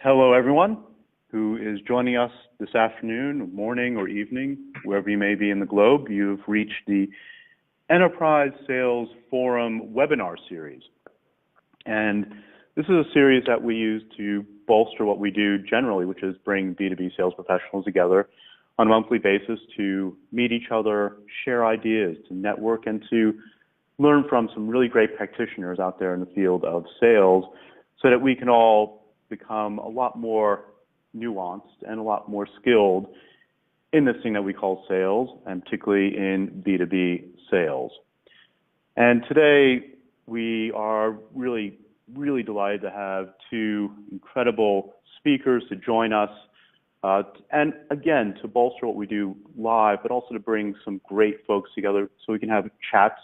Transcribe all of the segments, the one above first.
Hello, everyone who is joining us this afternoon, morning, or evening, wherever you may be in the globe. You've reached the Enterprise Sales Forum webinar series. And this is a series that we use to bolster what we do generally, which is bring B2B sales professionals together on a monthly basis to meet each other, share ideas, to network, and to learn from some really great practitioners out there in the field of sales so that we can all become a lot more nuanced and a lot more skilled in this thing that we call sales, and particularly in B2B sales. And today we are really delighted to have two incredible speakers to join us, and again, to bolster what we do live, but also to bring some great folks together so we can have chats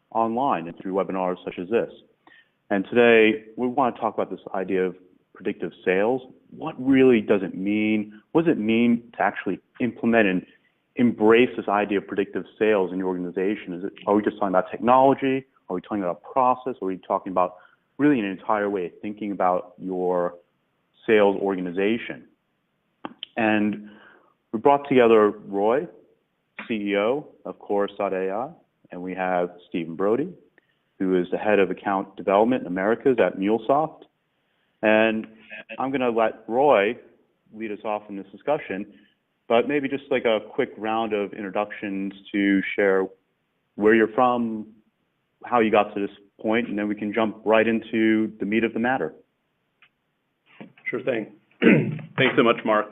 online and through webinars such as this. And today we want to talk about this idea of predictive sales. What really does it mean? What does it mean to actually implement and embrace this idea of predictive sales in your organization? Are we just talking about technology? Are we talking about process? Are we talking about really an entire way of thinking about your sales organization? And we brought together Roy, CEO of Chorus.ai, and we have Stephen Brody, who is the head of account development in Americas at MuleSoft. And I'm going to let Roy lead us off in this discussion, but maybe just like a quick round of introductions to share where you're from, how you got to this point, and then we can jump right into the meat of the matter. Sure thing. Thanks so much, Mark.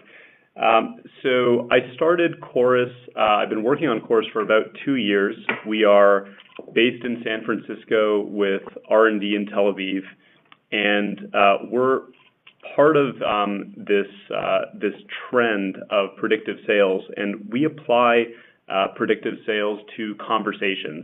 So I started Chorus. I've been working on Chorus for about 2 years. We are based in San Francisco with R&D in Tel Aviv. And we're part of this trend of predictive sales, and we apply predictive sales to conversations.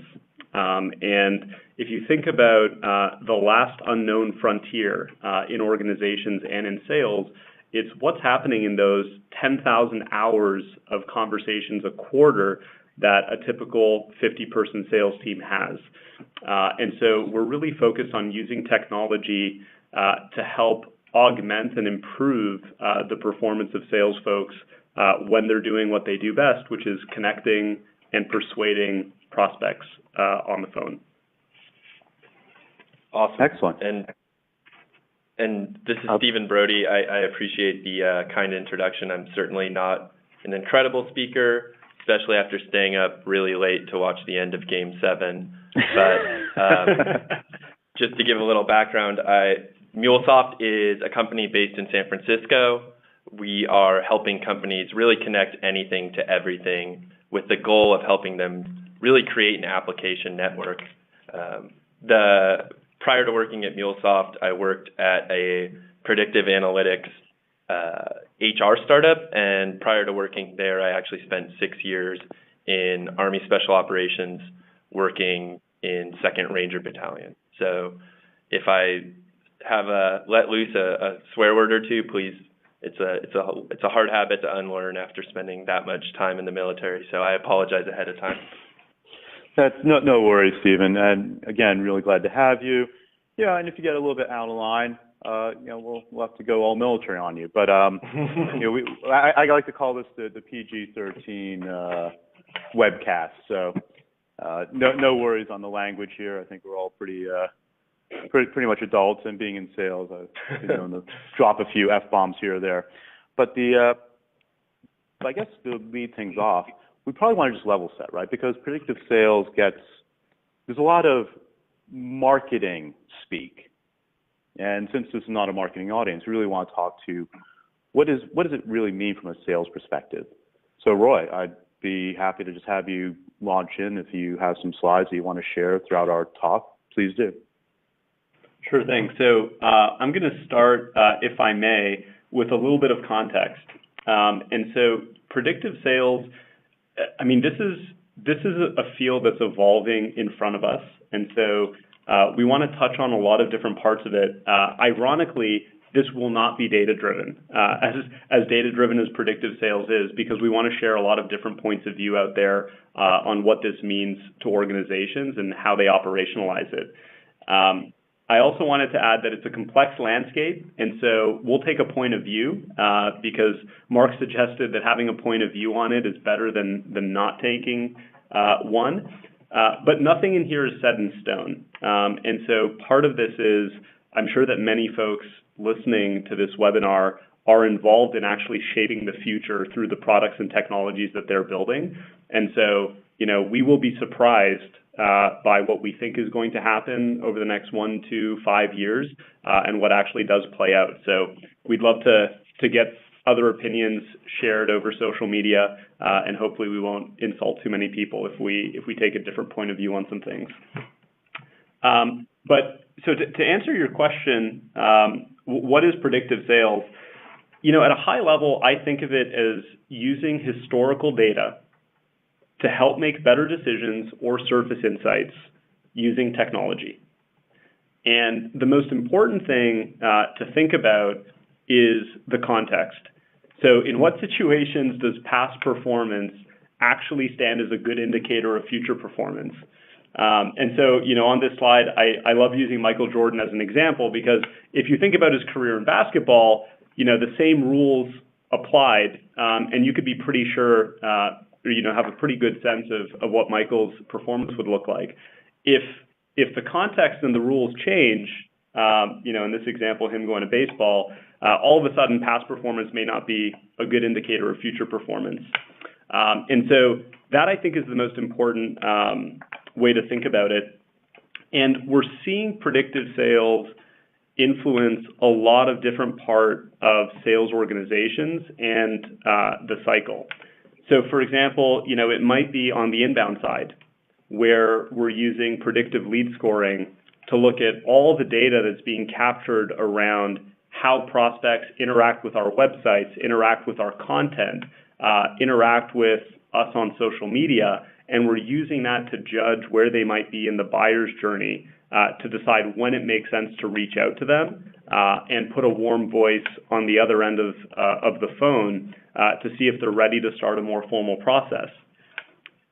And if you think about the last unknown frontier in organizations and in sales, it's what's happening in those 10,000 hours of conversations a quarter that a typical 50-person sales team has. And so we're really focused on using technology to help augment and improve the performance of sales folks when they're doing what they do best, which is connecting and persuading prospects on the phone. Awesome. Excellent. And this is Stephen Brody. I appreciate the kind introduction. I'm certainly not an incredible speaker, especially after staying up really late to watch the end of Game 7. But just to give a little background, MuleSoft is a company based in San Francisco. We are helping companies really connect anything to everything with the goal of helping them really create an application network. Prior to working at MuleSoft, I worked at a predictive analytics HR startup, and prior to working there, I actually spent 6 years in Army Special Operations working in 2nd Ranger Battalion. So if I have let loose a swear word or two, please, it's a hard habit to unlearn after spending that much time in the military, so I apologize ahead of time. That's no worries, Stephen. And again, really glad to have you. Yeah, and if you get a little bit out of line, we'll have to go all military on you. But I like to call this the PG-13 webcast. So no worries on the language here. I think we're all pretty much adults, and being in sales, I've been known to drop a few F-bombs here or there. But I guess to lead things off, we probably want to just level set, right? Because predictive sales there's a lot of marketing speak. And since this is not a marketing audience, we really want to talk to what does it really mean from a sales perspective? So Roy, I'd be happy to just have you launch in. If you have some slides that you want to share throughout our talk, please do. Sure thing. So I'm going to start, if I may, with a little bit of context. And so predictive sales, I mean, this is a field that's evolving in front of us, and so we want to touch on a lot of different parts of it. Ironically, this will not be data-driven, as data-driven as predictive sales is, because we want to share a lot of different points of view out there on what this means to organizations and how they operationalize it. I also wanted to add that it's a complex landscape, and so we'll take a point of view because Mark suggested that having a point of view on it is better than not taking one. But nothing in here is set in stone. And so part of this is, I'm sure that many folks listening to this webinar are involved in actually shaping the future through the products and technologies that they're building. And so, we will be surprised by what we think is going to happen over the next 1 to 5 years and what actually does play out. So we'd love to get other opinions shared over social media, and hopefully we won't insult too many people if we take a different point of view on some things. But so to answer your question, what is predictive sales? At a high level, I think of it as using historical data to help make better decisions or surface insights using technology. And the most important thing to think about is the context. So in what situations does past performance actually stand as a good indicator of future performance? And so, on this slide, I love using Michael Jordan as an example because if you think about his career in basketball, the same rules applied, and you could be pretty sure, have a pretty good sense of what Michael's performance would look like. If the context and the rules change, in this example, him going to baseball, all of a sudden past performance may not be a good indicator of future performance. And so that I think is the most important way to think about it. And we're seeing predictive sales influence a lot of different part of sales organizations and the cycle. So for example, it might be on the inbound side where we're using predictive lead scoring to look at all the data that's being captured around how prospects interact with our websites, interact with our content, interact with us on social media, and we're using that to judge where they might be in the buyer's journey to decide when it makes sense to reach out to them and put a warm voice on the other end of the phone to see if they're ready to start a more formal process.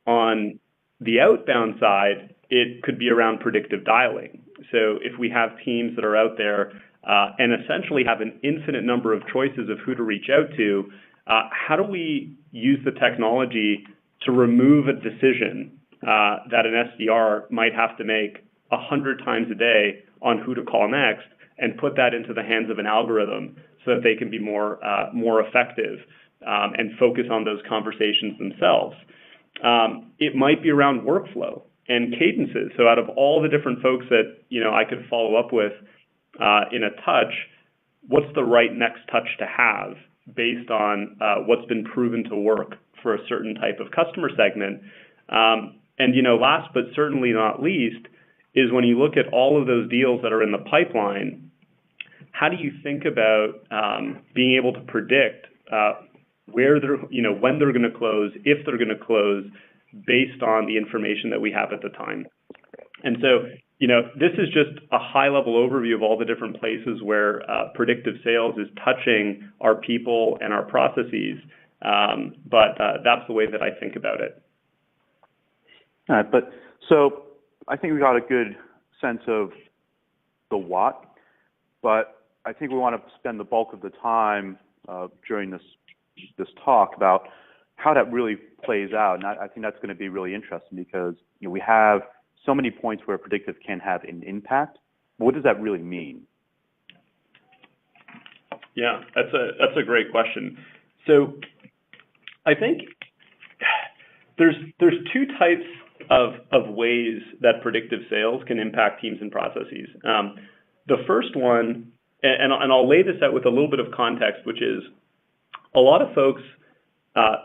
On the outbound side, it could be around predictive dialing. So if we have teams that are out there and essentially have an infinite number of choices of who to reach out to, how do we use the technology to remove a decision that an SDR might have to make 100 times a day on who to call next and put that into the hands of an algorithm so that they can be more effective and focus on those conversations themselves. It might be around workflow and cadences. So out of all the different folks that I could follow up with in a touch, what's the right next touch to have based on what's been proven to work for a certain type of customer segment? And last but certainly not least is when you look at all of those deals that are in the pipeline, how do you think about being able to predict where they're, when they're going to close, if they're going to close, based on the information that we have at the time? And so, this is just a high-level overview of all the different places where predictive sales is touching our people and our processes, but that's the way that I think about it. All right, but so I think we got a good sense of the what, but I think we want to spend the bulk of the time during this talk about how that really plays out. And I think that's going to be really interesting because we have so many points where predictive can have an impact. What does that really mean? Yeah, that's a great question. So I think there's two types of ways that predictive sales can impact teams and processes. The first one, and I'll lay this out with a little bit of context, which is a lot of folks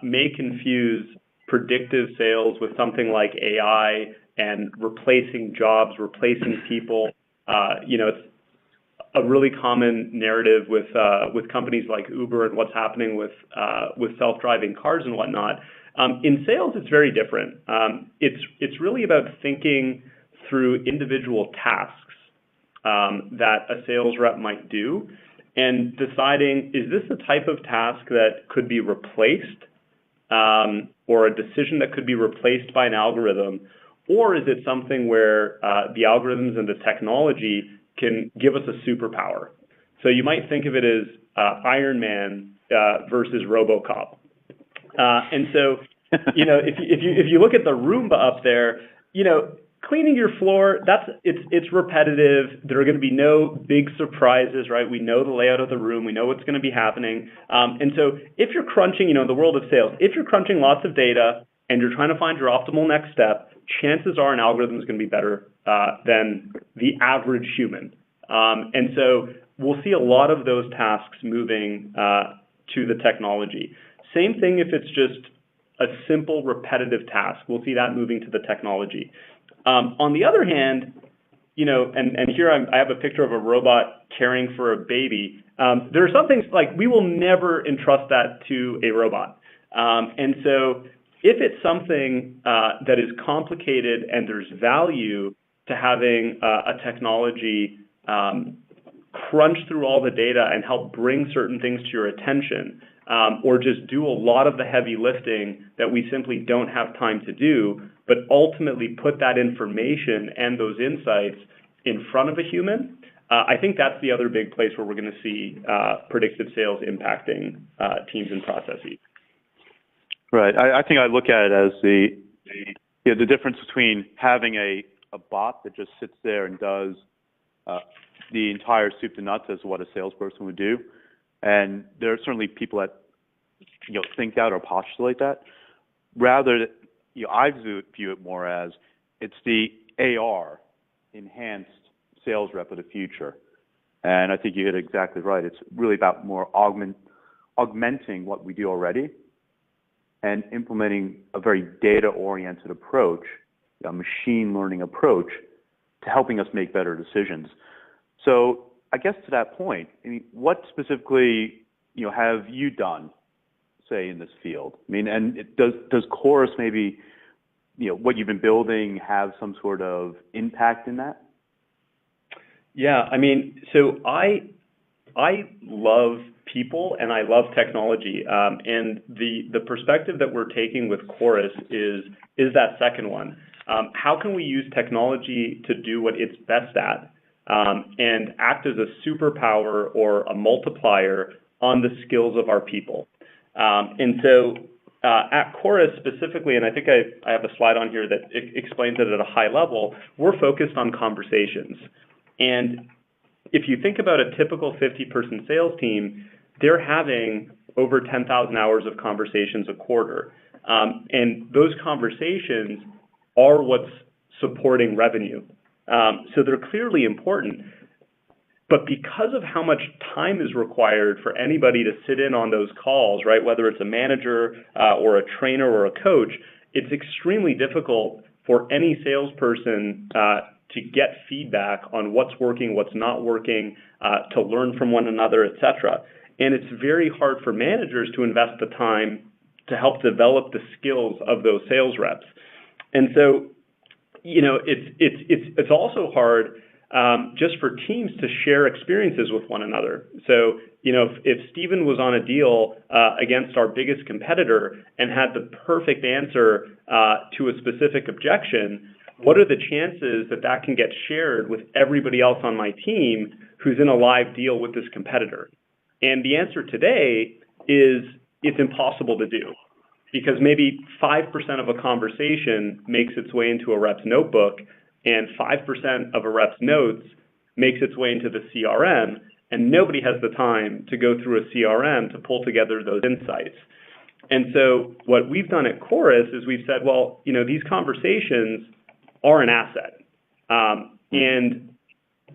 may confuse predictive sales with something like AI and replacing jobs, replacing people. It's a really common narrative with companies like Uber and what's happening with self-driving cars and whatnot. In sales, it's very different. It's really about thinking through individual tasks that a sales rep might do and deciding, is this the type of task that could be replaced or a decision that could be replaced by an algorithm, or is it something where the algorithms and the technology can give us a superpower. So you might think of it as Iron Man versus RoboCop. And so, if you look at the Roomba up there, cleaning your floor, it's repetitive. There are going to be no big surprises, right? We know the layout of the room. We know what's going to be happening. And so if you're crunching, in the world of sales, if you're crunching lots of data and you're trying to find your optimal next step, chances are an algorithm is going to be better than the average human. And so we'll see a lot of those tasks moving to the technology. Same thing if it's just a simple repetitive task. We'll see that moving to the technology. On the other hand, and here I have a picture of a robot caring for a baby. There are some things like we will never entrust that to a robot. And so if it's something that is complicated and there's value to having a technology crunch through all the data and help bring certain things to your attention, or just do a lot of the heavy lifting that we simply don't have time to do, but ultimately put that information and those insights in front of a human, I think that's the other big place where we're going to see predictive sales impacting teams and processes. Right. I think I look at it as the difference between having a bot that just sits there and does the entire soup to nuts as what a salesperson would do. And there are certainly people that think that or postulate that. Rather, I view it more as it's the AR, enhanced sales rep of the future. And I think you hit it exactly right. It's really about more augmenting what we do already and implementing a very data-oriented approach, a machine learning approach, to helping us make better decisions. So I guess to that point, what specifically have you done, say, in this field? And does Chorus maybe, what you've been building have some sort of impact in that? Yeah, so I love people and I love technology, and the perspective that we're taking with Chorus is that second one. How can we use technology to do what it's best at, and act as a superpower or a multiplier on the skills of our people? And so at Chorus specifically, and I think I have a slide on here that explains it at a high level, we're focused on conversations. And if you think about a typical 50-person sales team, they're having over 10,000 hours of conversations a quarter. And those conversations are what's supporting revenue. So they're clearly important. But because of how much time is required for anybody to sit in on those calls, right, whether it's a manager or a trainer or a coach, it's extremely difficult for any salesperson to get feedback on what's working, what's not working, to learn from one another, et cetera. And it's very hard for managers to invest the time to help develop the skills of those sales reps. And so, it's also hard just for teams to share experiences with one another. So, if Stephen was on a deal against our biggest competitor and had the perfect answer to a specific objection, what are the chances that that can get shared with everybody else on my team who's in a live deal with this competitor? And the answer today is it's impossible to do, because maybe 5% of a conversation makes its way into a rep's notebook, and 5% of a rep's notes makes its way into the CRM, and nobody has the time to go through a CRM to pull together those insights. And so what we've done at Chorus is we've said, well, these conversations are an asset, and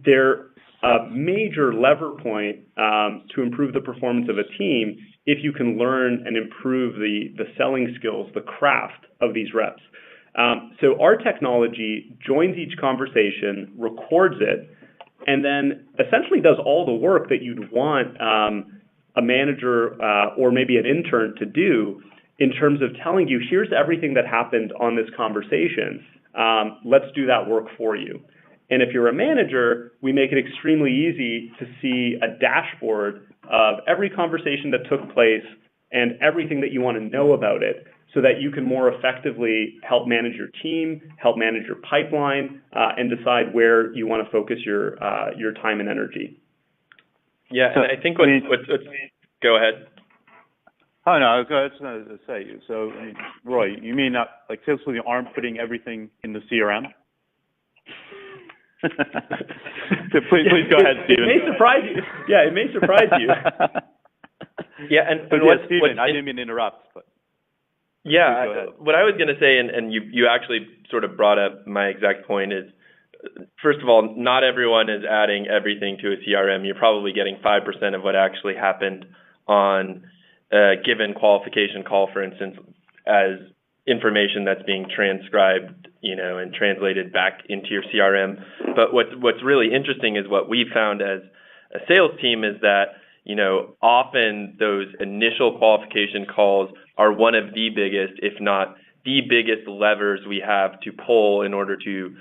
they're a major lever point to improve the performance of a team if you can learn and improve the selling skills, the craft of these reps. So our technology joins each conversation, records it, and then essentially does all the work that you'd want a manager or maybe an intern to do in terms of telling you, here's everything that happened on this conversation. Let's do that work for you. And if you're a manager, we make it extremely easy to see a dashboard of every conversation that took place and everything that you want to know about it, so that you can more effectively help manage your team, help manage your pipeline, and decide where you want to focus your time and energy. Yeah, and I think what's go ahead. Oh, no, I was going to say, so, I mean, Roy, you mean that, like, salespeople aren't putting everything in the CRM? please go ahead, Stephen. It may surprise you. Yeah, it may surprise you. Yeah, and Stephen, I didn't mean to interrupt. But yeah, what I was going to say, and you actually sort of brought up my exact point is, first of all, not everyone is adding everything to a CRM. You're probably getting 5% of what actually happened on a given qualification call, for instance, as information that's being transcribed, and translated back into your CRM. But what's really interesting is what we found as a sales team is that, often those initial qualification calls are one of the biggest, if not the biggest levers we have to pull in order to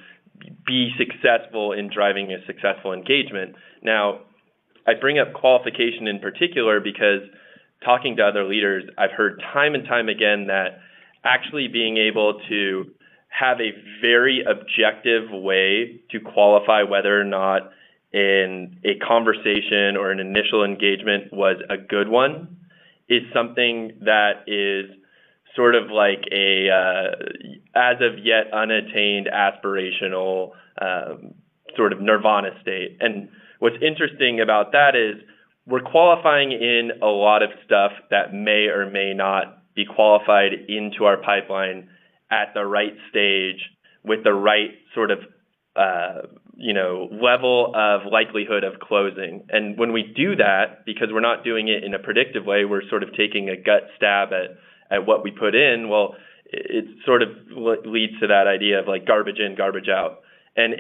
be successful in driving a successful engagement. Now, I bring up qualification in particular because talking to other leaders, I've heard time and time again that actually being able to have a very objective way to qualify whether or not in a conversation or an initial engagement was a good one is something that is sort of like a as of yet unattained aspirational sort of nirvana state. And what's interesting about that is we're qualifying in a lot of stuff that may or may not be qualified into our pipeline at the right stage with the right sort of level of likelihood of closing. And when we do that, because we're not doing it in a predictive way, we're sort of taking a gut stab at what we put in, well, it sort of leads to that idea of like garbage in, garbage out. And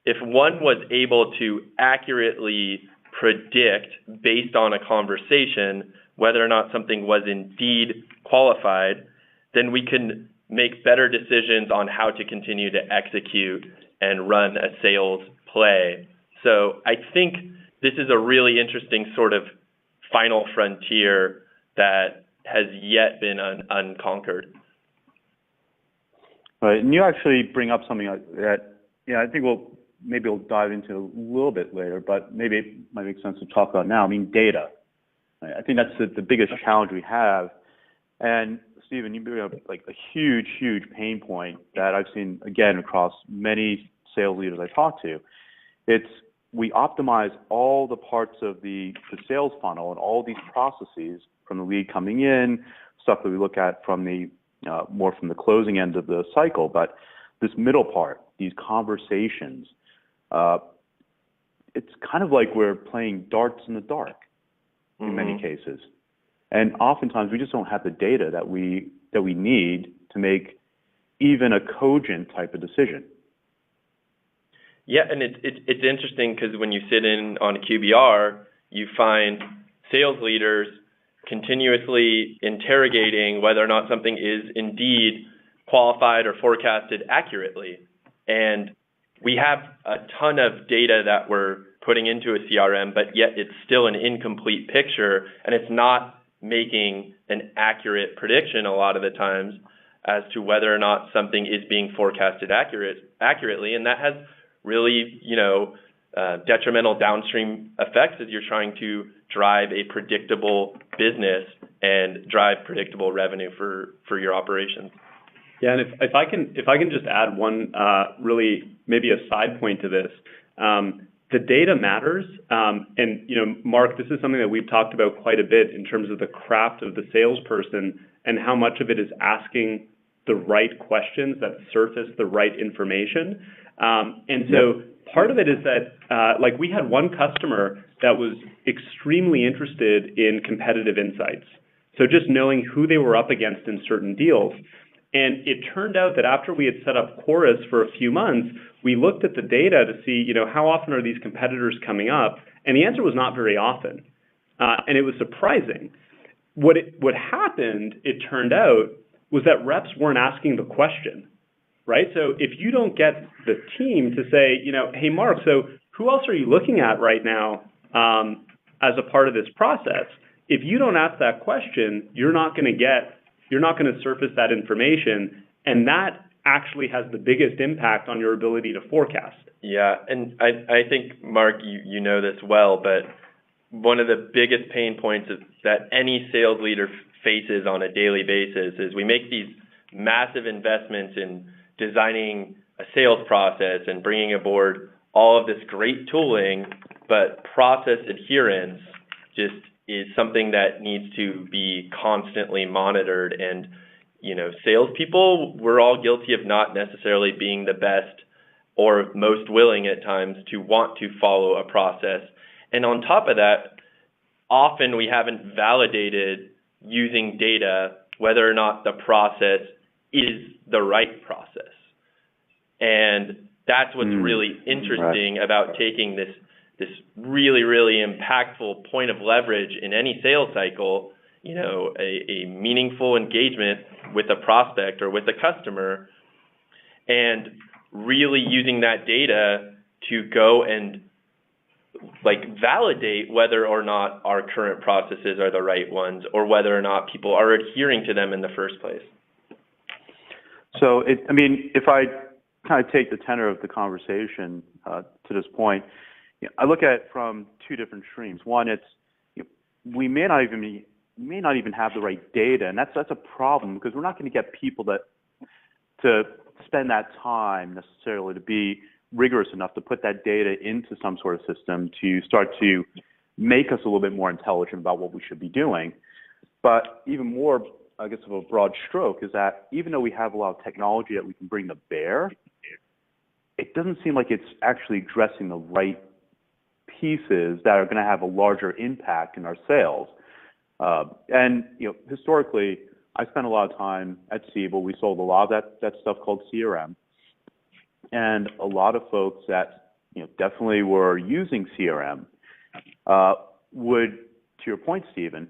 if one was able to accurately predict based on a conversation whether or not something was indeed qualified, then we can make better decisions on how to continue to execute and run a sales play. So I think this is a really interesting sort of final frontier that has yet been unconquered. Right, and you actually bring up something that, I think we'll dive into a little bit later, but maybe it might make sense to talk about now. I mean, data. I think that's the biggest challenge we have. And Stephen, you bring up like a huge, huge pain point that I've seen, again, across many sales leaders I talk to. It's we optimize all the parts of the sales funnel and all these processes from the lead coming in, stuff that we look at from the more from the closing end of the cycle. But this middle part, these conversations, it's kind of like we're playing darts in the dark in many cases. And oftentimes we just don't have the data that we need to make even a cogent type of decision. Yeah, and it's interesting because when you sit in on a QBR, you find sales leaders continuously interrogating whether or not something is indeed qualified or forecasted accurately. And we have a ton of data that we're putting into a CRM, but yet it's still an incomplete picture, and it's not making an accurate prediction a lot of the times as to whether or not something is being forecasted accurately. And that has really, detrimental downstream effects as you're trying to drive a predictable business and drive predictable revenue for your operations. Yeah, and if I can just add one really maybe a side point to this, the data matters, and Mark, this is something that we've talked about quite a bit in terms of the craft of the salesperson and how much of it is asking the right questions that surface the right information. And so part of it is that, like we had one customer that was extremely interested in competitive insights. So just knowing who they were up against in certain deals. And it turned out that after we had set up Chorus for a few months, we looked at the data to see, how often are these competitors coming up? And the answer was not very often. And it was surprising. What happened, it turned out, was that reps weren't asking the question, right? So if you don't get the team to say, hey, Mark, so who else are you looking at right now as a part of this process? If you don't ask that question, you're not going to get you're not going to surface that information, and that actually has the biggest impact on your ability to forecast. Yeah, and I think, Mark, you know this well, but one of the biggest pain points that any sales leader faces on a daily basis is we make these massive investments in designing a sales process and bringing aboard all of this great tooling, but process adherence just is something that needs to be constantly monitored. And, salespeople, we're all guilty of not necessarily being the best or most willing at times to want to follow a process. And on top of that, often we haven't validated using data whether or not the process is the right process. And that's what's really interesting about taking this really, really impactful point of leverage in any sales cycle, a meaningful engagement with a prospect or with a customer, and really using that data to go and validate whether or not our current processes are the right ones or whether or not people are adhering to them in the first place. So, if I kind of take the tenor of the conversation to this point, I look at it from two different streams. One, it's we may not even have the right data, and that's a problem because we're not going to get people to spend that time necessarily to be rigorous enough to put that data into some sort of system to start to make us a little bit more intelligent about what we should be doing. But even more, I guess, of a broad stroke is that even though we have a lot of technology that we can bring to bear, it doesn't seem like it's actually addressing the right pieces that are going to have a larger impact in our sales. Historically, I spent a lot of time at Siebel. We sold a lot of that stuff called CRM. And a lot of folks that, definitely were using CRM would, to your point, Stephen,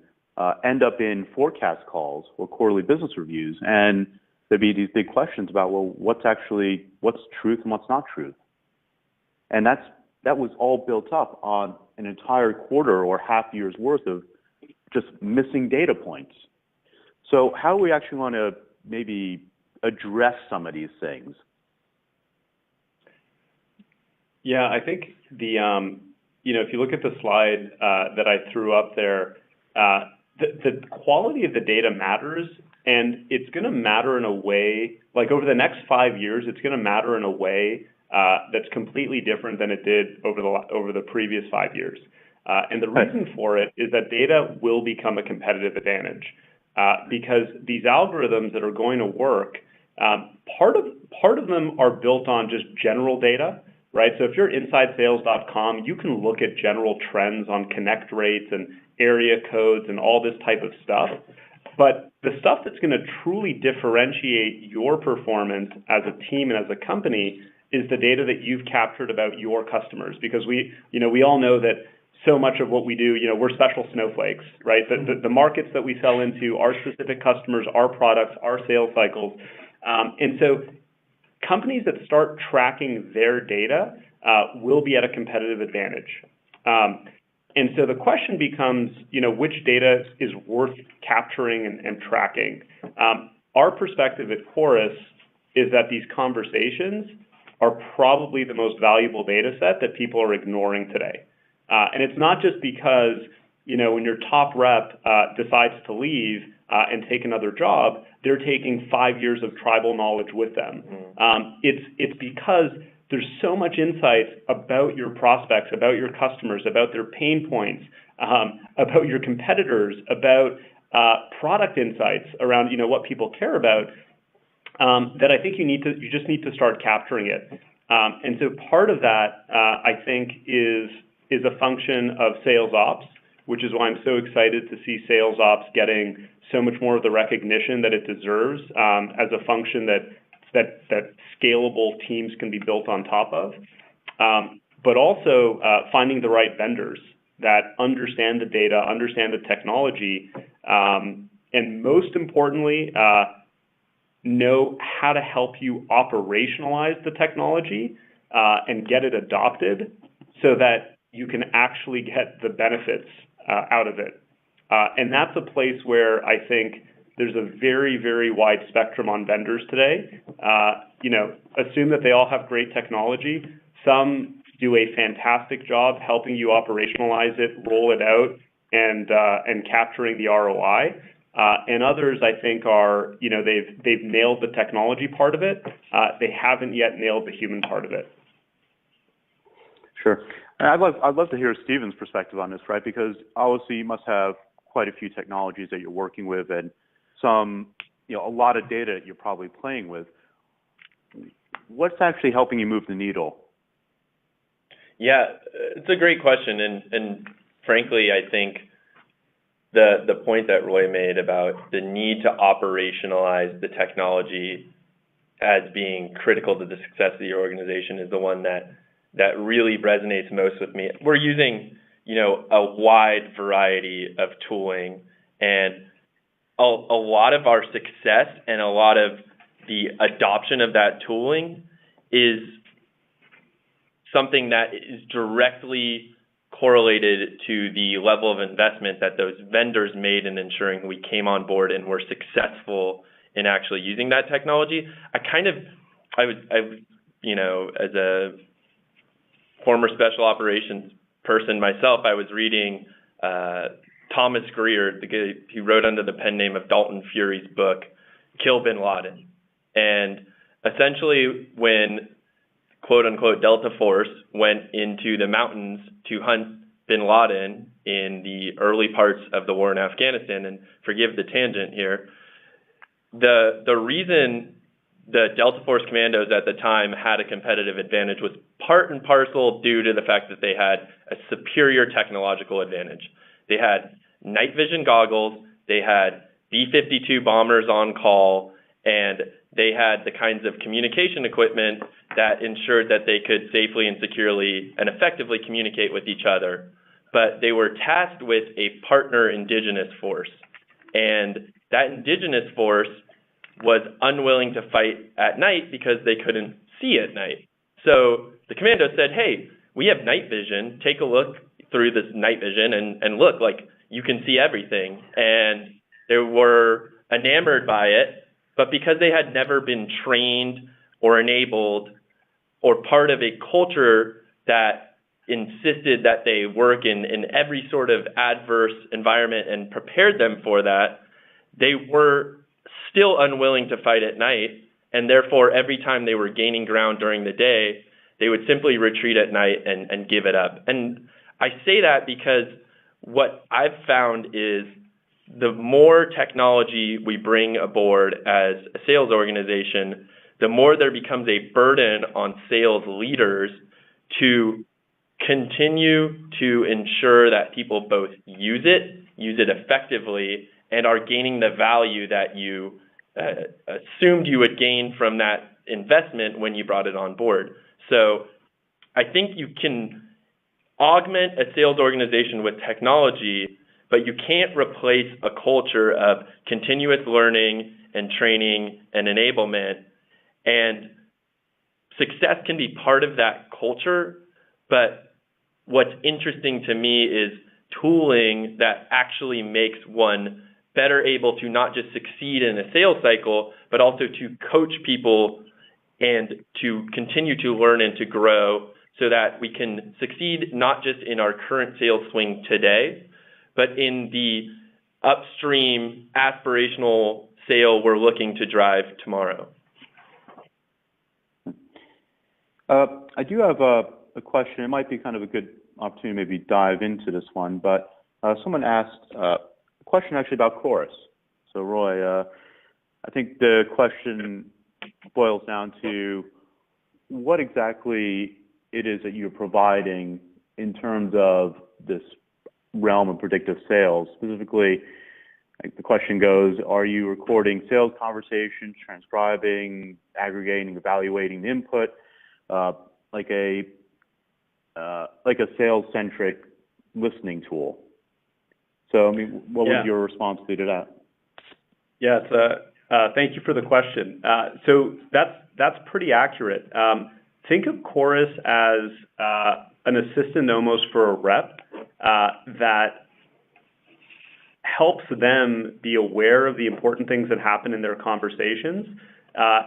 end up in forecast calls or quarterly business reviews. And there'd be these big questions about, well, what's truth and what's not truth? And that was all built up on an entire quarter or half year's worth of just missing data points. So how do we actually want to maybe address some of these things? Yeah, I think if you look at the slide that I threw up there, the quality of the data matters, and it's going to matter in a way, over the next 5 years, it's going to matter in a way that's completely different than it did over the previous 5 years. And the reason for it is that data will become a competitive advantage because these algorithms that are going to work, part of them are built on just general data, right? So if you're InsideSales.com, you can look at general trends on connect rates and area codes and all this type of stuff. But the stuff that's going to truly differentiate your performance as a team and as a company is the data that you've captured about your customers, because we all know that so much of what we do, we're special snowflakes, right? The markets that we sell into, our specific customers, our products, our sales cycles. And so companies that start tracking their data will be at a competitive advantage. And so the question becomes, which data is worth capturing and tracking? Our perspective at Chorus is that these conversations are probably the most valuable data set that people are ignoring today. And it's not just because, when your top rep decides to leave and take another job, they're taking 5 years of tribal knowledge with them. It's because there's so much insight about your prospects, about your customers, about their pain points, about your competitors, about product insights around, what people care about, that I think you just need to start capturing it. And so part of that, I think, is a function of sales ops, which is why I'm so excited to see sales ops getting so much more of the recognition that it deserves as a function that scalable teams can be built on top of. But also finding the right vendors that understand the data, understand the technology, and most importantly, know how to help you operationalize the technology and get it adopted so that you can actually get the benefits out of it. And that's a place where I think there's a very, very wide spectrum on vendors today. Assume that they all have great technology. Some do a fantastic job helping you operationalize it, roll it out, and capturing the ROI. And others, I think, are, they've nailed the technology part of it. They haven't yet nailed the human part of it. Sure. And I'd love to hear Steven's perspective on this, right? Because obviously you must have quite a few technologies that you're working with and some, a lot of data you're probably playing with. What's actually helping you move the needle? Yeah, it's a great question. And frankly, I think the point that Roy made about the need to operationalize the technology as being critical to the success of the organization is the one that really resonates most with me. We're using, a wide variety of tooling, and a lot of our success and a lot of the adoption of that tooling is something that is directly correlated to the level of investment that those vendors made in ensuring we came on board and were successful in actually using that technology. I would, as a former special operations person myself, I was reading Thomas Greer, the guy who wrote under the pen name of Dalton Fury's book, Kill Bin Laden. And essentially when quote unquote Delta Force went into the mountains to hunt bin Laden in the early parts of the war in Afghanistan, and forgive the tangent here, the reason the Delta Force commandos at the time had a competitive advantage was part and parcel due to the fact that they had a superior technological advantage. They had night vision goggles, they had B-52 bombers on call, and they had the kinds of communication equipment that ensured that they could safely and securely and effectively communicate with each other. But they were tasked with a partner indigenous force. And that indigenous force was unwilling to fight at night because they couldn't see at night. So the commando said, hey, we have night vision. Take a look through this night vision and look, like, you can see everything. And they were enamored by it. But because they had never been trained or enabled or part of a culture that insisted that they work in every sort of adverse environment and prepared them for that, they were still unwilling to fight at night. And therefore, every time they were gaining ground during the day, they would simply retreat at night and give it up. And I say that because what I've found is the more technology we bring aboard as a sales organization, the more there becomes a burden on sales leaders to continue to ensure that people both use it effectively, and are gaining the value that you assumed you would gain from that investment when you brought it on board. So I think you can augment a sales organization with technology, but you can't replace a culture of continuous learning and training and enablement. And success can be part of that culture, but what's interesting to me is tooling that actually makes one better able to not just succeed in a sales cycle, but also to coach people and to continue to learn and to grow so that we can succeed not just in our current sales swing today, but in the upstream aspirational sale we're looking to drive tomorrow. I do have a question. It might be kind of a good opportunity to maybe dive into this one, but someone asked a question actually about Chorus. So Roy, I think the question boils down to what exactly it is that you're providing in terms of this realm of predictive sales. Specifically, like the question goes, are you recording sales conversations, transcribing, aggregating, evaluating the input, like a sales-centric listening tool? So, I mean, what would your response be to that? Yeah, thank you for the question. So that's pretty accurate. Think of Chorus as an assistant almost for a rep that helps them be aware of the important things that happen in their conversations,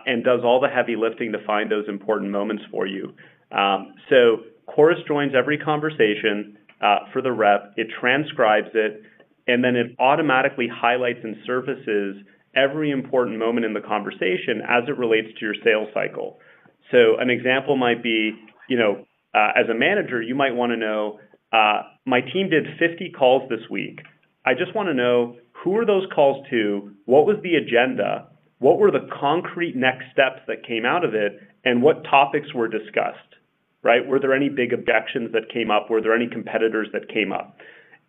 and does all the heavy lifting to find those important moments for you. So Chorus joins every conversation for the rep, it transcribes it, and then it automatically highlights and surfaces every important moment in the conversation as it relates to your sales cycle. So an example might be, as a manager, you might want to know, my team did 50 calls this week. I just want to know, who are those calls to? What was the agenda? What were the concrete next steps that came out of it? And what topics were discussed, right? Were there any big objections that came up? Were there any competitors that came up?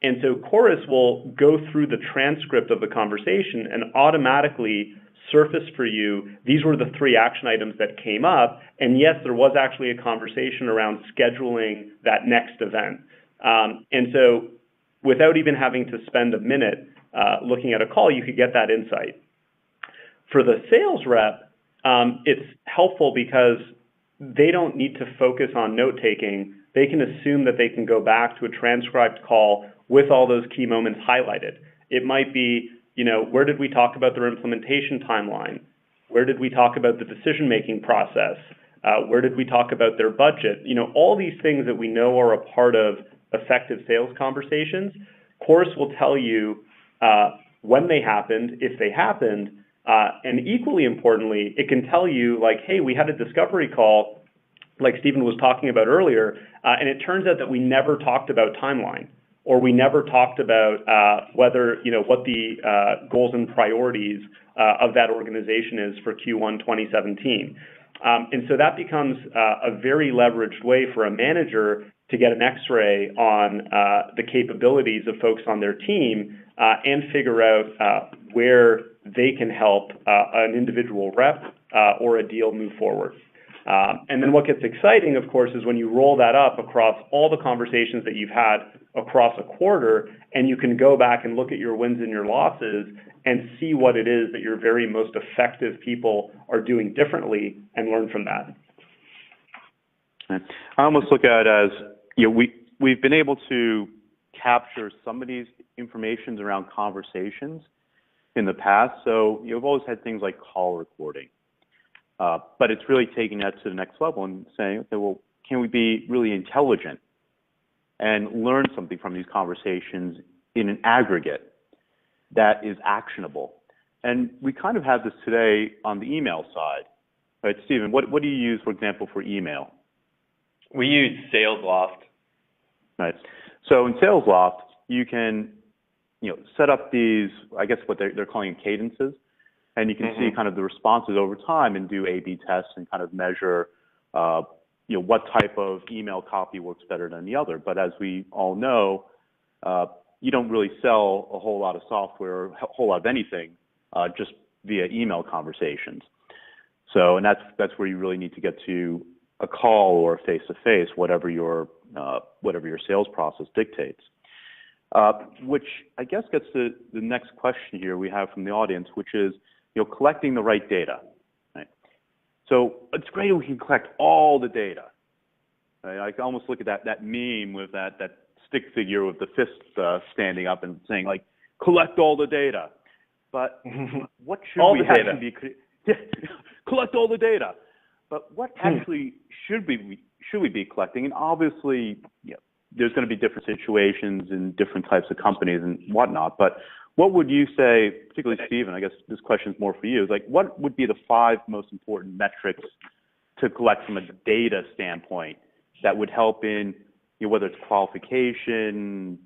And so Chorus will go through the transcript of the conversation and automatically surface for you, these were the 3 action items that came up, and yes, there was actually a conversation around scheduling that next event. And so without even having to spend a minute looking at a call, you could get that insight. For the sales rep, it's helpful because they don't need to focus on note-taking. They can assume that they can go back to a transcribed call with all those key moments highlighted. It might be, where did we talk about their implementation timeline? Where did we talk about the decision-making process? Where did we talk about their budget? All these things that we know are a part of effective sales conversations. Chorus will tell you when they happened, if they happened, and equally importantly, it can tell you like, hey, we had a discovery call, like Stephen was talking about earlier, and it turns out that we never talked about timeline, or we never talked about what the goals and priorities of that organization is for Q1 2017. And so that becomes a very leveraged way for a manager to get an X-ray on the capabilities of folks on their team and figure out where they can help an individual rep or a deal move forward. And then what gets exciting, of course, is when you roll that up across all the conversations that you've had across a quarter, and you can go back and look at your wins and your losses and see what it is that your very most effective people are doing differently and learn from that. I almost look at it as, we've been able to capture some of these informations around conversations in the past. So you've always had things like call recording. But it's really taking that to the next level and saying, okay, well, can we be really intelligent and learn something from these conversations in an aggregate that is actionable? And we kind of have this today on the email side. Right, Stephen, what do you use, for example, for email? We use SalesLoft. Right. So in SalesLoft, you can set up these, I guess what they're calling cadences. And you can see kind of the responses over time and do A/B tests and kind of measure, what type of email copy works better than the other. But as we all know, you don't really sell a whole lot of software or a whole lot of anything just via email conversations. So, and that's where you really need to get to a call or face-to-face, whatever your sales process dictates. Which I guess gets to the next question here we have from the audience, which is, collecting the right data. Right? So it's great if we can collect all the data. Right? I can almost look at that meme with that stick figure with the fist standing up and saying, like, collect all the data. But what should all we the data. actually be collect all the data? But what actually should we be collecting? And obviously, there's going to be different situations in different types of companies and whatnot. But what would you say, particularly Stephen, I guess this question is more for you, is like, what would be the 5 most important metrics to collect from a data standpoint that would help in, whether it's qualification,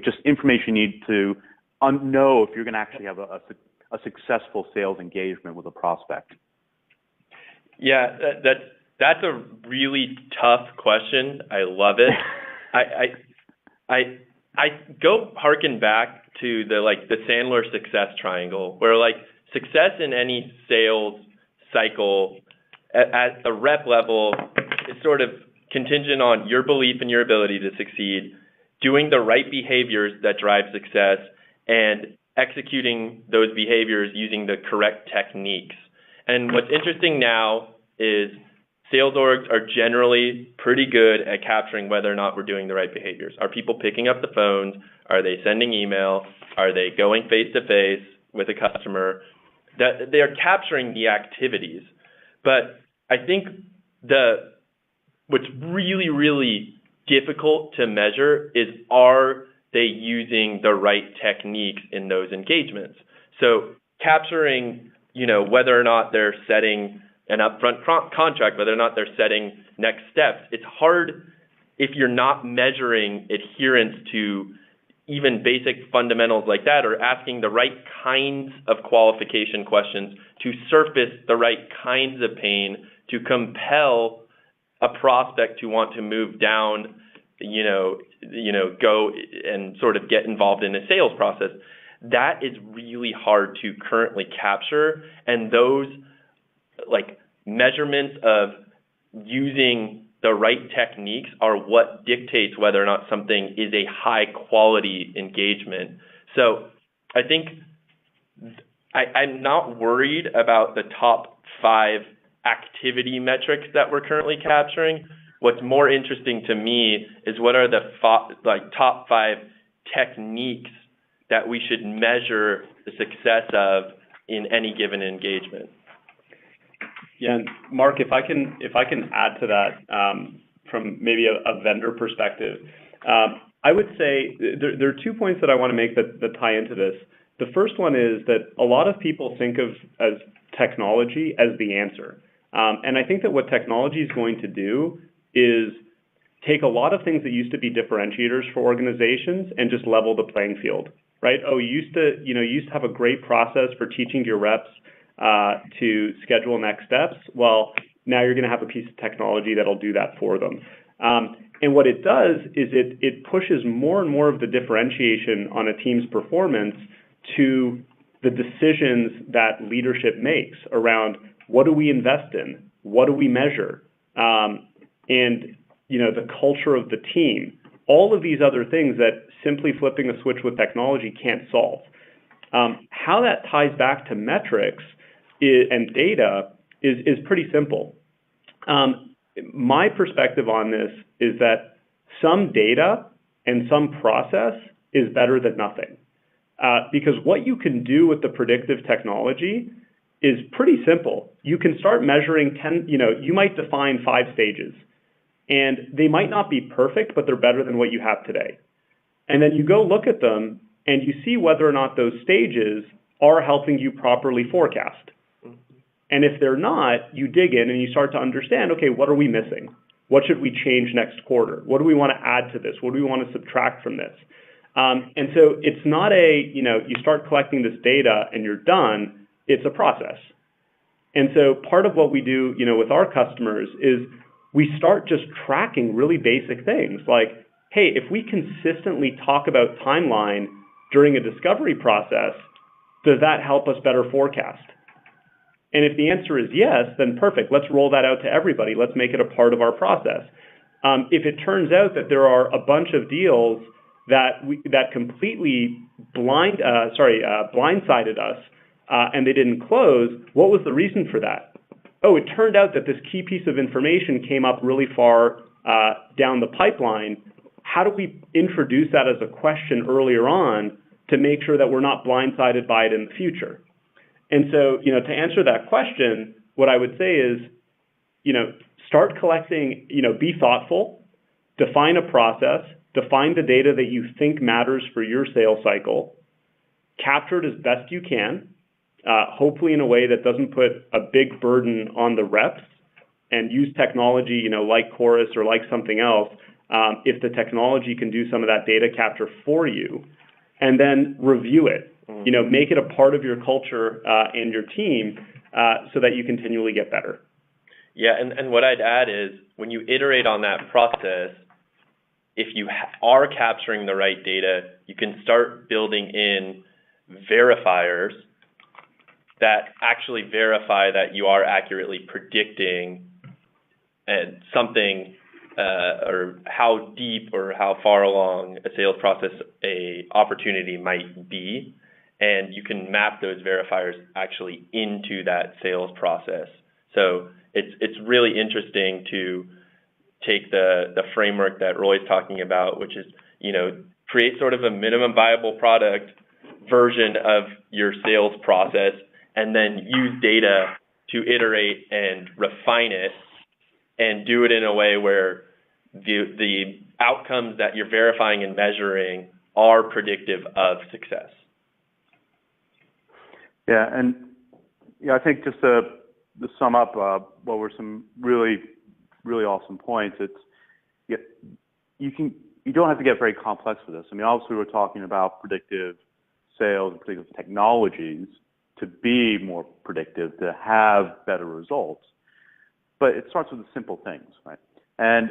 just information you need to know if you're going to actually have a successful sales engagement with a prospect? Yeah, that's a really tough question. I love it. I go harken back to the Sandler success triangle, where success in any sales cycle at the rep level is sort of contingent on your belief in your ability to succeed, doing the right behaviors that drive success, and executing those behaviors using the correct techniques. And what's interesting now is sales orgs are generally pretty good at capturing whether or not we're doing the right behaviors. Are people picking up the phones? Are they sending email? Are they going face-to-face with a customer? That they are capturing the activities. But I think what's really, really difficult to measure is, are they using the right techniques in those engagements? So capturing, whether or not they're setting an upfront contract, whether or not they're setting next steps, it's hard if you're not measuring adherence to even basic fundamentals like that, or asking the right kinds of qualification questions to surface the right kinds of pain to compel a prospect to want to move down, go and sort of get involved in a sales process. That is really hard to currently capture. And those measurements of using the right techniques are what dictates whether or not something is a high quality engagement. So I think I'm not worried about the top 5 activity metrics that we're currently capturing. What's more interesting to me is what are the top 5 techniques that we should measure the success of in any given engagement. Yeah, and Mark, if I can add to that from maybe a vendor perspective, I would say there are 2 points that I want to make that tie into this. The first one is that a lot of people think of as technology as the answer. And I think that what technology is going to do is take a lot of things that used to be differentiators for organizations and just level the playing field, right? Oh, you used to have a great process for teaching your reps to schedule next steps. Well, now you're going to have a piece of technology that'll do that for them. And what it does is it pushes more and more of the differentiation on a team's performance to the decisions that leadership makes around what do we invest in, what do we measure, and the culture of the team. All of these other things that simply flipping a switch with technology can't solve. How that ties back to metrics and data is pretty simple. My perspective on this is that some data and some process is better than nothing. Because what you can do with the predictive technology is pretty simple. You can start measuring you might define 5 stages, and they might not be perfect, but they're better than what you have today. And then you go look at them and you see whether or not those stages are helping you properly forecast. And if they're not, you dig in and you start to understand, okay, what are we missing? What should we change next quarter? What do we want to add to this? What do we want to subtract from this? And so it's not you start collecting this data and you're done. It's a process. And so part of what we do, with our customers is we start just tracking really basic things like, hey, if we consistently talk about timeline during a discovery process, does that help us better forecast? And if the answer is yes, then perfect. Let's roll that out to everybody. Let's make it a part of our process. If it turns out that there are a bunch of deals that completely blindsided us and they didn't close, what was the reason for that? Oh, it turned out that this key piece of information came up really far down the pipeline. How do we introduce that as a question earlier on to make sure that we're not blindsided by it in the future? And so, to answer that question, what I would say is, start collecting, be thoughtful, define a process, define the data that you think matters for your sales cycle, capture it as best you can, hopefully in a way that doesn't put a big burden on the reps, and use technology, like Chorus or like something else, if the technology can do some of that data capture for you, and then review it. Make it a part of your culture and your team so that you continually get better. Yeah, and what I'd add is when you iterate on that process, if you are capturing the right data, you can start building in verifiers that actually verify that you are accurately predicting something or how deep or how far along a sales process a opportunity might be. And you can map those verifiers actually into that sales process So it's really interesting to take the framework that Roy's talking about, which is, create sort of a minimum viable product version of your sales process, and then use data to iterate and refine it, and do it in a way where the outcomes that you're verifying and measuring are predictive of success. Yeah, and I think just to sum up what were some really, really awesome points. You don't have to get very complex with this. I mean, obviously we're talking about predictive sales and predictive technologies to be more predictive, to have better results. But it starts with the simple things, right? And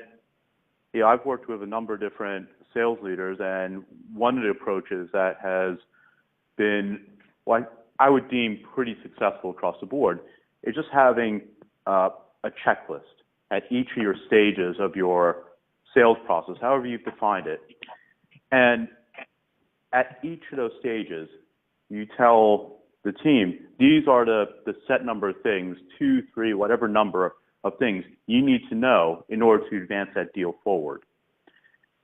I've worked with a number of different sales leaders, and one of the approaches that has been, I would deem pretty successful across the board, is just having a checklist at each of your stages of your sales process, however you've defined it. And at each of those stages, you tell the team, these are the set number of things, 2, 3, whatever number of things you need to know in order to advance that deal forward.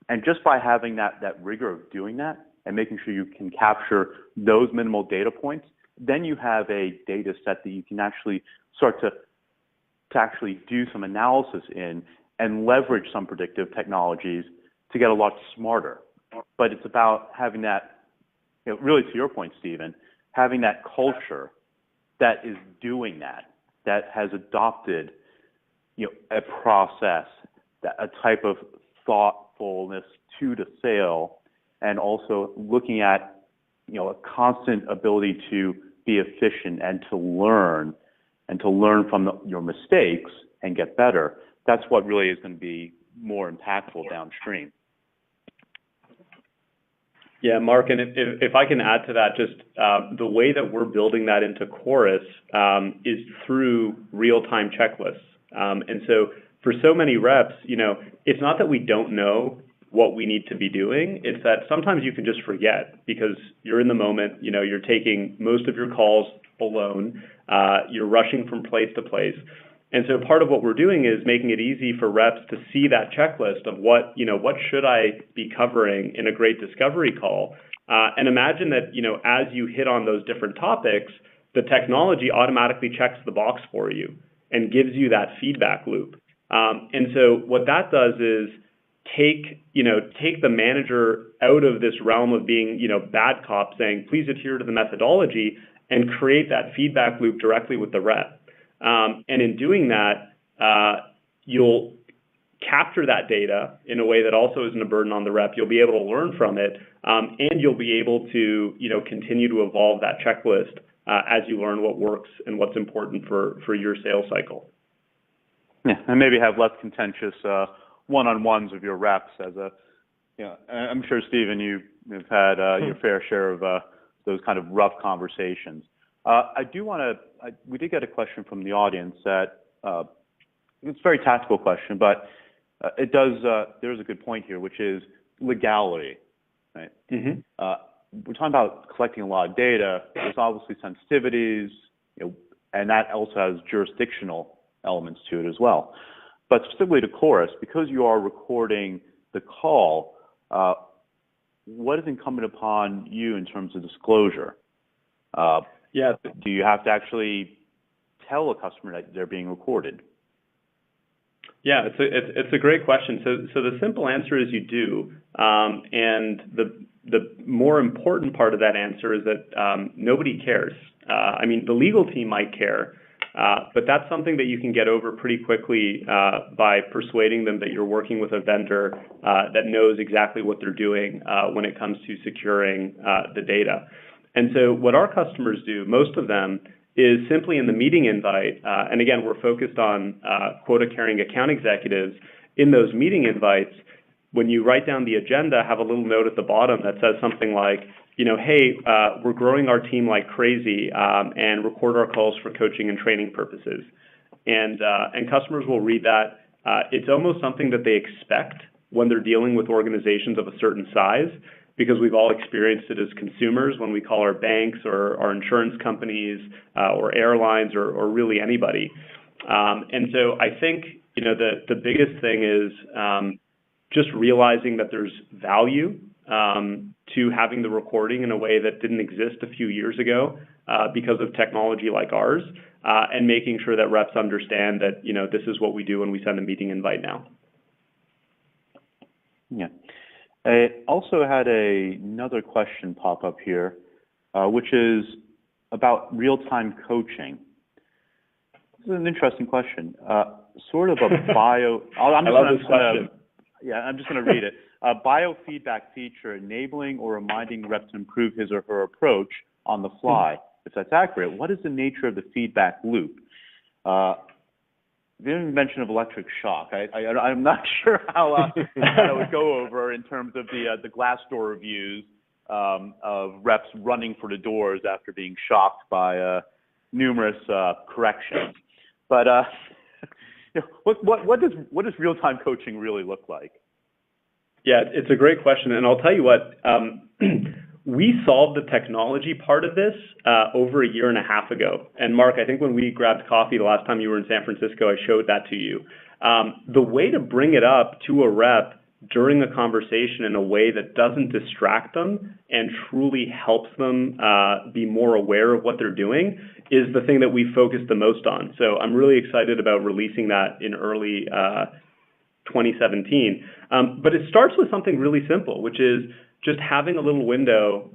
And just by having that rigor of doing that and making sure you can capture those minimal data points, then you have a data set that you can actually start to actually do some analysis in and leverage some predictive technologies to get a lot smarter. But it's about having that, really to your point, Stephen, having that culture that is doing that has adopted, a process, a type of thoughtfulness to the sale, and also looking at, a constant ability to be efficient and to learn from your mistakes and get better. That's what really is going to be more impactful downstream. Yeah, Mark, and if I can add to that, just the way that we're building that into Chorus is through real-time checklists. And so for so many reps, it's not that we don't know what we need to be doing. It's that sometimes you can just forget because you're in the moment, you're taking most of your calls alone, you're rushing from place to place. And so part of what we're doing is making it easy for reps to see that checklist of what should I be covering in a great discovery call. And imagine that, as you hit on those different topics, the technology automatically checks the box for you and gives you that feedback loop. And so what that does is take the manager out of this realm of being, bad cop saying, please adhere to the methodology, and create that feedback loop directly with the rep. And in doing that, you'll capture that data in a way that also isn't a burden on the rep. You'll be able to learn from it, and you'll be able to, continue to evolve that checklist as you learn what works and what's important for your sales cycle. Yeah, and maybe have less contentious one-on-ones with your reps. I'm sure, Stephen, you've had your fair share of those kind of rough conversations. We did get a question from the audience that it's a very tactical question, but there's a good point here, which is legality, right? Mm-hmm. We're talking about collecting a lot of data. There's obviously sensitivities, and that also has jurisdictional elements to it as well. But specifically to Chorus, because you are recording the call, what is incumbent upon you in terms of disclosure? Yeah. Do you have to actually tell a customer that they're being recorded? Yeah, it's a great question. So the simple answer is you do, and the more important part of that answer is that nobody cares. The legal team might care, but that's something that you can get over pretty quickly by persuading them that you're working with a vendor that knows exactly what they're doing when it comes to securing the data. And so what our customers do, most of them, is simply in the meeting invite, and again, we're focused on quota-carrying account executives. In those meeting invites, when you write down the agenda, have a little note at the bottom that says something like, hey, we're growing our team like crazy, and record our calls for coaching and training purposes. And customers will read that. It's almost something that they expect when they're dealing with organizations of a certain size, because we've all experienced it as consumers when we call our banks or our insurance companies or airlines or really anybody. And so I think, the biggest thing is just realizing that there's value to having the recording in a way that didn't exist a few years ago because of technology like ours, and making sure that reps understand that, this is what we do when we send a meeting invite now. Yeah. I also had another question pop up here, which is about real-time coaching. This is an interesting question. Sort of a bio. I'm just going to read it. A biofeedback feature enabling or reminding reps to improve his or her approach on the fly. If that's accurate, what is the nature of the feedback loop? The mention of electric shock. I'm not sure how that would go over in terms of the Glassdoor reviews of reps running for the doors after being shocked by numerous corrections. But what does real-time coaching really look like? Yeah, it's a great question, and I'll tell you what. We solved the technology part of this over a year and a half ago. And Mark, I think when we grabbed coffee the last time you were in San Francisco, I showed that to you. The way to bring it up to a rep during a conversation in a way that doesn't distract them and truly helps them be more aware of what they're doing is the thing that we focus the most on. So I'm really excited about releasing that in early 2017. But it starts with something really simple, which is just having a little window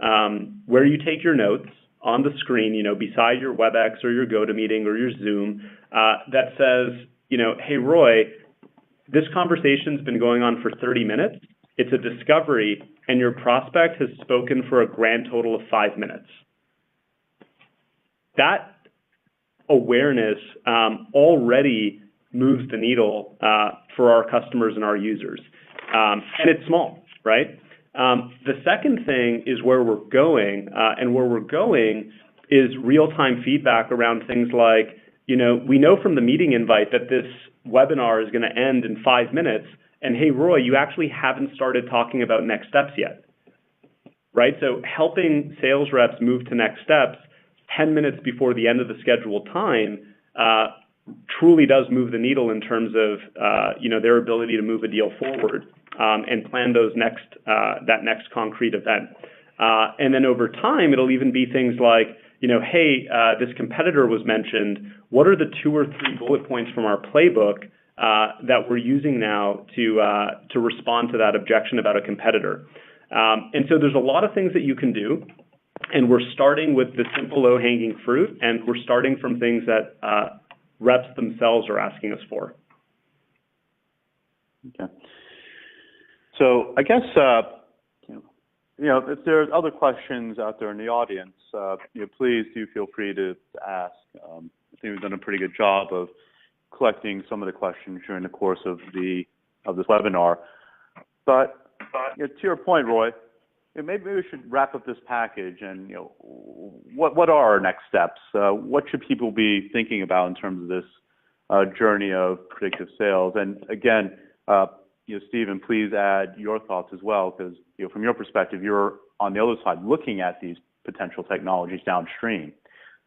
where you take your notes on the screen, beside your WebEx or your GoToMeeting or your Zoom, that says, hey, Roy, this conversation's been going on for 30 minutes. It's a discovery, and your prospect has spoken for a grand total of 5 minutes. That awareness already moves the needle for our customers and our users. And it's small, right? The second thing is where we're going, and where we're going is real-time feedback around things like, we know from the meeting invite that this webinar is going to end in 5 minutes, and hey, Roy, you actually haven't started talking about next steps yet, right? So helping sales reps move to next steps 10 minutes before the end of the scheduled time truly does move the needle in terms of, their ability to move a deal forward and plan those that next concrete event. And then over time, it'll even be things like, hey, this competitor was mentioned. What are the 2 or 3 bullet points from our playbook that we're using now to respond to that objection about a competitor? And so there's a lot of things that you can do. And we're starting with the simple low-hanging fruit, and we're starting from things that reps themselves are asking us for. Okay. So I guess, if there's other questions out there in the audience, please do feel free to ask. I think we've done a pretty good job of collecting some of the questions during the course of this webinar. But to your point, Roy, maybe we should wrap up this package and, what are our next steps? What should people be thinking about in terms of this journey of predictive sales? And again, Stephen, please add your thoughts as well, because from your perspective, you're on the other side looking at these potential technologies downstream.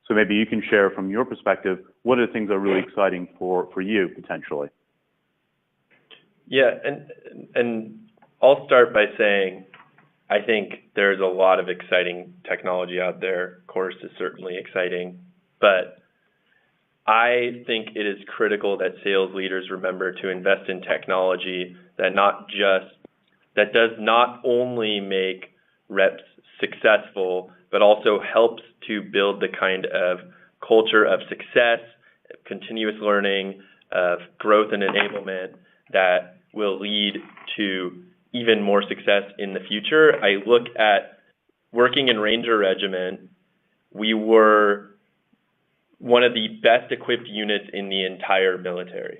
So maybe you can share from your perspective what are the things that are really exciting for you potentially. Yeah, and I'll start by saying I think there's a lot of exciting technology out there. Chorus is certainly exciting, but I think it is critical that sales leaders remember to invest in technology that does not only make reps successful, but also helps to build the kind of culture of success, continuous learning, of growth and enablement that will lead to even more success in the future. I look at working in Ranger Regiment, we were one of the best equipped units in the entire military.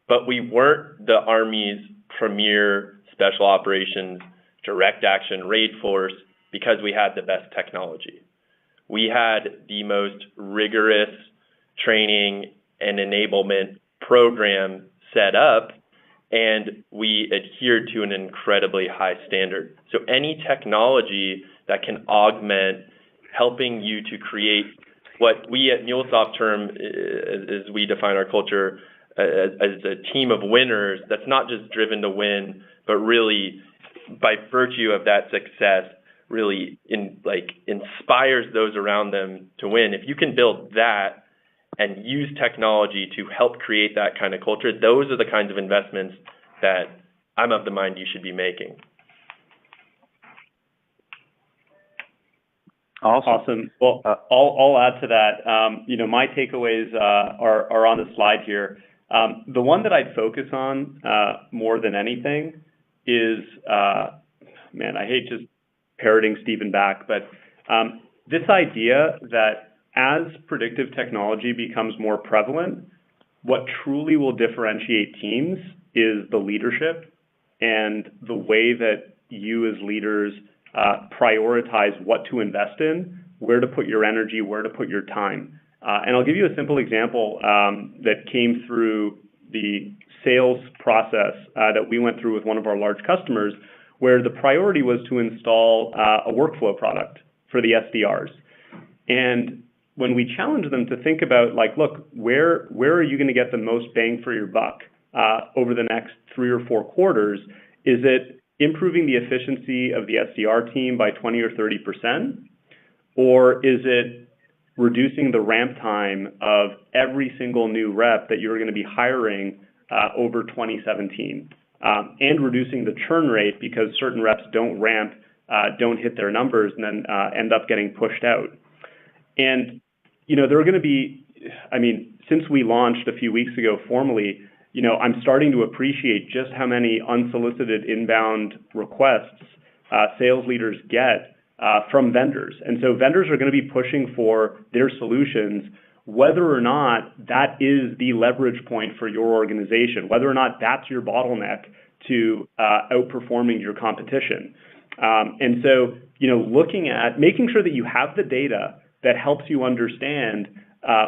But we weren't the Army's premier special operations, direct action raid force because we had the best technology. We had the most rigorous training and enablement program set up, and we adhered to an incredibly high standard. So any technology that can augment helping you to create what we at MuleSoft term is we define our culture as a team of winners that's not just driven to win, but really by virtue of that success really inspires those around them to win. If you can build that and use technology to help create that kind of culture, those are the kinds of investments that I'm of the mind you should be making. Awesome. Well, I'll add to that. My takeaways are on the slide here. The one that I'd focus on more than anything is, I hate just parroting Stephen back, but this idea that as predictive technology becomes more prevalent, what truly will differentiate teams is the leadership and the way that you as leaders prioritize what to invest in, where to put your energy, where to put your time. And I'll give you a simple example that came through the sales process that we went through with one of our large customers, where the priority was to install a workflow product for the SDRs. And when we challenged them to think about, look, where are you going to get the most bang for your buck over the next 3 or 4 quarters? Is it improving the efficiency of the SDR team by 20 or 30%? Or is it reducing the ramp time of every single new rep that you're going to be hiring over 2017? And reducing the churn rate because certain reps don't ramp, don't hit their numbers, and then end up getting pushed out. And, there are going to be, since we launched a few weeks ago formally, I'm starting to appreciate just how many unsolicited inbound requests sales leaders get from vendors. And so vendors are going to be pushing for their solutions, whether or not that is the leverage point for your organization, whether or not that's your bottleneck to outperforming your competition. And so, looking at making sure that you have the data that helps you understand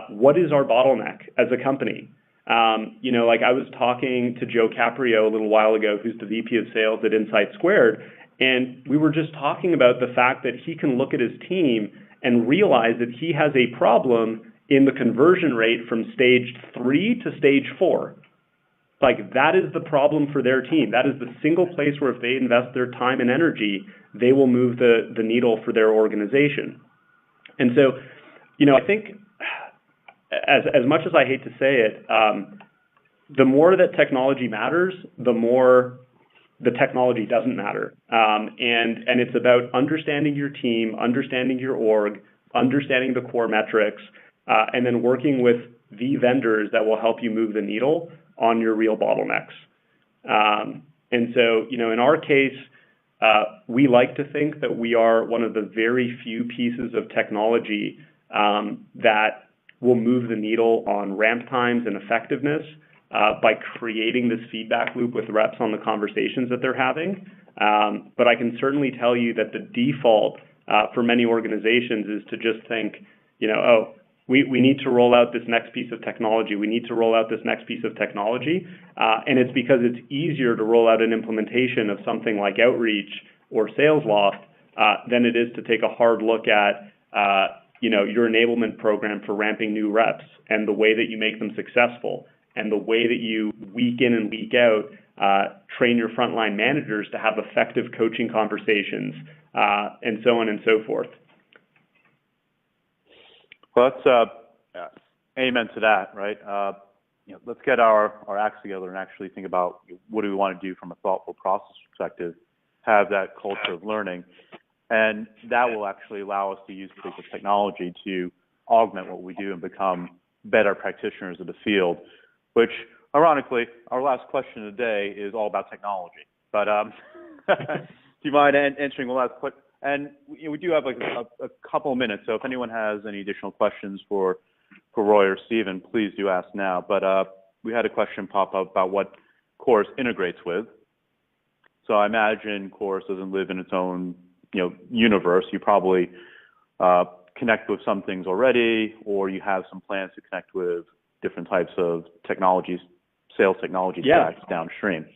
what is our bottleneck as a company. I was talking to Joe Caprio a little while ago, who's the VP of Sales at Insight Squared, and we were just talking about the fact that he can look at his team and realize that he has a problem in the conversion rate from stage 3 to stage 4. That is the problem for their team. That is the single place where if they invest their time and energy, they will move the needle for their organization. And so, I think as much as I hate to say it, the more that technology matters, the more the technology doesn't matter. And it's about understanding your team, understanding your org, understanding the core metrics, and then working with the vendors that will help you move the needle on your real bottlenecks. And so, in our case, we like to think that we are one of the very few pieces of technology that will move the needle on ramp times and effectiveness by creating this feedback loop with reps on the conversations that they're having. But I can certainly tell you that the default for many organizations is to just think, we need to roll out this next piece of technology. We need to roll out this next piece of technology. And it's because it's easier to roll out an implementation of something like Outreach or SalesLoft than it is to take a hard look at your enablement program for ramping new reps and the way that you make them successful and the way that you week in and week out train your frontline managers to have effective coaching conversations and so on and so forth. Well, that's amen to that, right? Let's get our acts together and actually think about what do we want to do from a thoughtful process perspective, have that culture of learning, and that will actually allow us to use predictive technology to augment what we do and become better practitioners of the field, which, ironically, our last question of the day is all about technology. But do you mind answering the last question? And we do have a couple of minutes, so if anyone has any additional questions for Roy or Stephen, please do ask now. But we had a question pop up about what Chorus integrates with. So I imagine Chorus doesn't live in its own universe. You probably connect with some things already, or you have some plans to connect with different types of technologies, sales technology stacks downstream.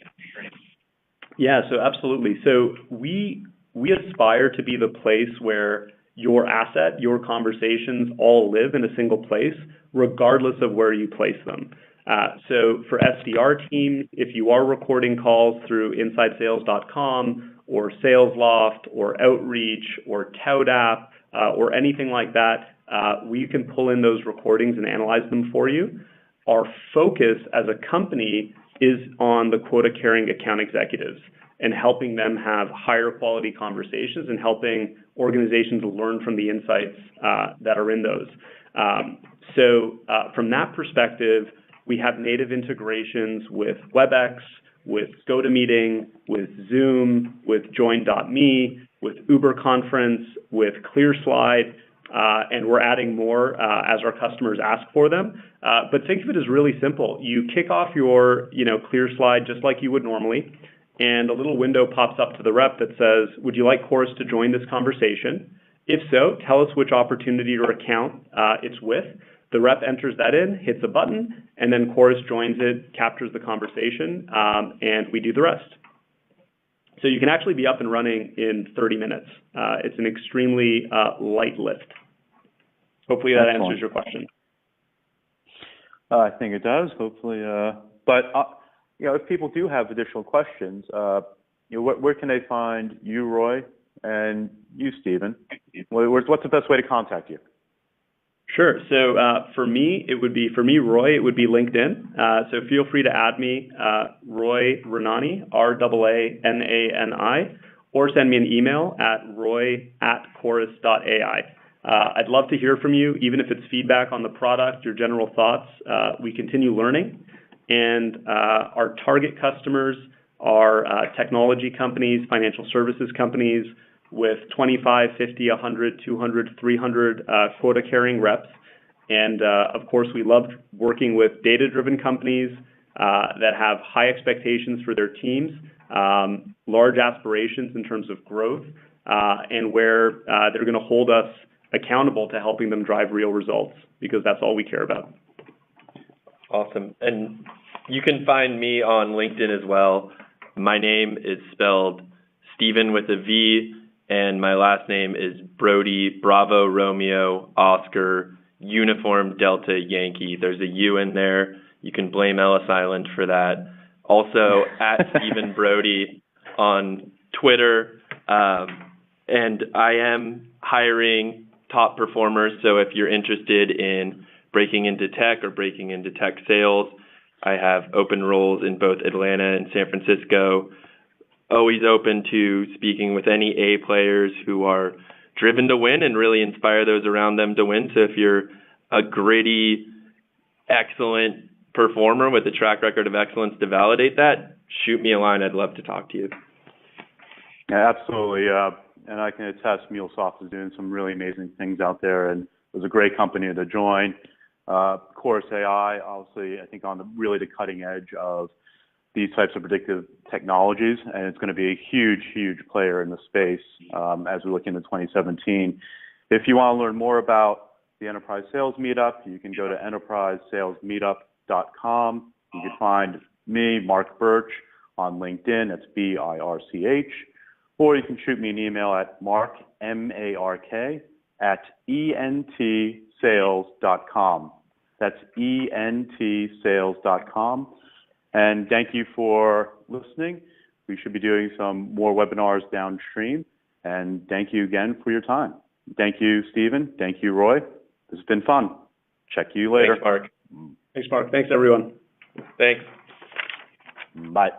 Yeah, so absolutely. So we aspire to be the place where your asset, your conversations all live in a single place, regardless of where you place them. So for SDR teams, if you are recording calls through InsideSales.com or SalesLoft or Outreach or ToutApp or anything like that, we can pull in those recordings and analyze them for you. Our focus as a company is on the quota-carrying account executives and helping them have higher quality conversations and helping organizations learn from the insights that are in those. So from that perspective, we have native integrations with WebEx, with GoToMeeting, with Zoom, with Join.me, with Uber Conference, with ClearSlide, and we're adding more as our customers ask for them. But think of it as really simple. You kick off your ClearSlide just like you would normally, and a little window pops up to the rep that says, would you like Chorus to join this conversation? If so, tell us which opportunity or account it's with. The rep enters that in, hits a button, and then Chorus joins it, captures the conversation, and we do the rest. So you can actually be up and running in 30 minutes. It's an extremely light lift. Hopefully that answers your question. I think it does, hopefully. But if people do have additional questions, where can they find you, Roy, and you, Stephen? What's the best way to contact you? Sure. So for me, Roy, it would be LinkedIn. So feel free to add me, Roy Ranani, RAANANI, or send me an email at roy@chorus.ai. I'd love to hear from you, even if it's feedback on the product, your general thoughts. We continue learning, and our target customers are technology companies, financial services companies, with 25, 50, 100, 200, 300 quota-carrying reps. And, of course, we love working with data-driven companies that have high expectations for their teams, large aspirations in terms of growth, and where they're going to hold us accountable to helping them drive real results, because that's all we care about. Awesome. And you can find me on LinkedIn as well. My name is spelled Stephen with a V, and my last name is Brody, Bravo, Romeo, Oscar, Uniform, Delta, Yankee. There's a U in there. You can blame Ellis Island for that. Also, at Stephen Brody on Twitter. And I am hiring top performers, so if you're interested in breaking into tech or breaking into tech sales, I have open roles in both Atlanta and San Francisco. Always open to speaking with any A players who are driven to win and really inspire those around them to win. So if you're a gritty, excellent performer with a track record of excellence to validate that, shoot me a line. I'd love to talk to you. Yeah, absolutely. And I can attest MuleSoft is doing some really amazing things out there, and it was a great company to join. Chorus AI, obviously, I think on the cutting edge of these types of predictive technologies, and it's going to be a huge, huge player in the space as we look into 2017. If you want to learn more about the Enterprise Sales Meetup, you can go to enterprisesalesmeetup.com. You can find me, Mark Birch, on LinkedIn. That's BIRCH. Or you can shoot me an email at mark, MARK, at entsales.com. That's entsales.com. And thank you for listening. We should be doing some more webinars downstream. And thank you again for your time. Thank you, Stephen. Thank you, Roy. This has been fun. Check you later. Thanks, Mark. Thanks, Mark. Thanks, everyone. Thanks. Bye.